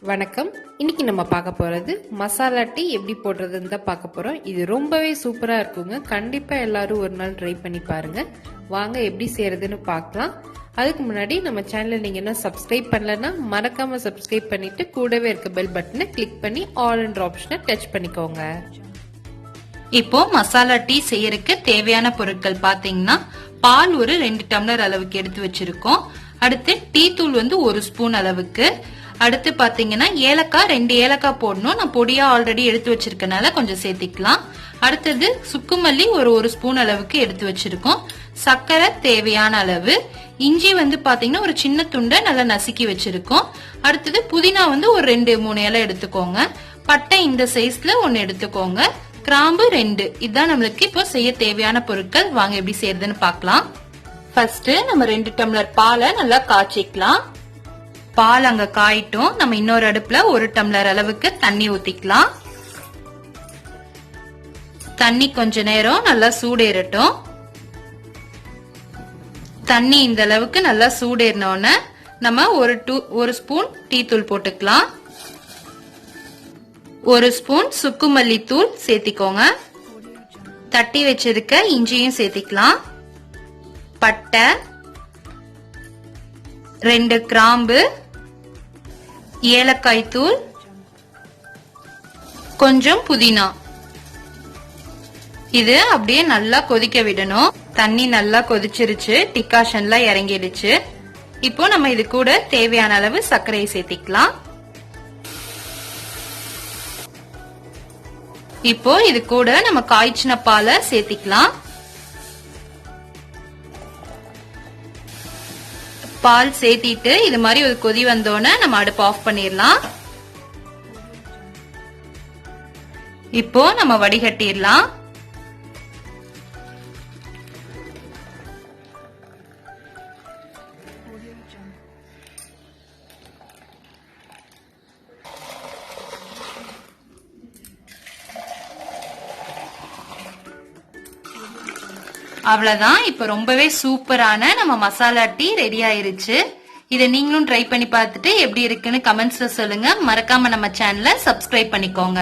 வணக்கம். இன்னைக்கு நம்ம பார்க்க போறது மசாலா டீ எப்படி போடுறதுன்னு தான் பார்க்க போறோம். இது ரொம்பவே சூப்பரா இருக்குங்க. கண்டிப்பா எல்லாரும் ஒரு நாள் ட்ரை பண்ணி பாருங்க. வாங்க எப்படி செய்யறதுன்னு பார்க்கலாம். அதுக்கு முன்னாடி நம்ம சேனலை நீங்க என்ன சப்ஸ்கிரைப் பண்ணலன்னா மறக்காம சப்ஸ்கிரைப் பண்ணிட்டு கூடவே இருக்க பெல் பட்டனை கிளிக் பண்ணி ஆல் என்ற ஆப்ஷனை டச் பண்ணிக்கோங்க. இப்போ மசாலா டீ செய்யறதுக்கு தேவையான பொருட்கள் பாத்தீங்கன்னா, பால் ஒரு 2 டம்ளர் அளவுக்கு எடுத்து வச்சிருக்கோம். அடுத்து டீ தூள் 1 ஸ்பூன் அளவுக்கு. அடுத்து பாத்தீங்கன்னா ஏலக்காய் 2 ஏலக்காய் போடணும். நான் பொடியா ஆல்ரெடி எடுத்து வச்சிருக்கனால கொஞ்சம் சேர்த்திக்கலாம். அடுத்தது சுக்குமல்லி ஒரு ஸ்பூன் அளவுக்கு எடுத்து வச்சிருக்கோம். சர்க்கரை தேவையான அளவு. இஞ்சி பாத்தீங்கன்னா ஒரு சின்ன துண்டை நல்லா நசுக்கி வச்சிருக்கோம். அடுத்தது புதினா ஒரு 2-3 இலை எடுத்துக்கோங்க. பட்டை இந்த சைஸ்ல 1 எடுத்துக்கோங்க. கிராம்பு 2. இதுதான் நம்மளுக்கு இப்போ செய்ய தேவையான பொருட்கள். வாங்க எப்படி செய்யறதுன்னு பார்க்கலாம். ஃபர்ஸ்ட் நம்ம 2 டம்ளர் பாலை நல்லா காய்ச்சிக்கலாம். பால் அங்க காயிட்டும். நம்ம இன்னொரு அடுப்புல 1 டம்ளர் அளவுக்கு தண்ணி ஊத்திக்கலாம். தண்ணி கொஞ்ச நேரம் நல்லா சூடேறட்டும். தண்ணி இந்த அளவுக்கு நல்லா சூடேறினோன்னு நம்ம ஒரு ஸ்பூன் டீ தூள் போட்டுக்கலாம். 1 ஸ்பூன் சுக்குமல்லி தூள் சேர்த்திக்கோங்க. தட்டி வச்சிருக்க இஞ்சியும் சேர்த்திக்கலாம். பட்டை, 2 கிராம்பு, ஏலக்காய் தூள், கொஞ்சம் புதினா. இது அப்படியே நல்லா கொதிக்க விடணும். தண்ணி நல்லா கொதிச்சிருச்சு. டிகாஷன்லாம் இறங்கிடுச்சு. இப்போ நம்ம இது கூட தேவையான அளவு சர்க்கரையை சேர்த்திக்கலாம். இப்போ இது கூட நம்ம காய்ச்சின பாலை சேர்த்திக்கலாம். பால் சேர்த்திட்டு இது மாதிரி ஒரு கொதி வந்தோன்னு நம்ம அடுப்பு ஆஃப் பண்ணிடலாம். இப்போ நம்ம வடிகட்டிடலாம். அவ்வளவுதான். இப்ப ரொம்பவே சூப்பரான நம்ம மசாலா டீ ரெடி ஆயிருச்சு. இதை நீங்களும் ட்ரை பண்ணி பார்த்துட்டு எப்படி இருக்குன்னு கமெண்ட்ஸ்ல சொல்லுங்க. மறக்காம நம்ம சேனலை சப்ஸ்கிரைப் பண்ணிக்கோங்க.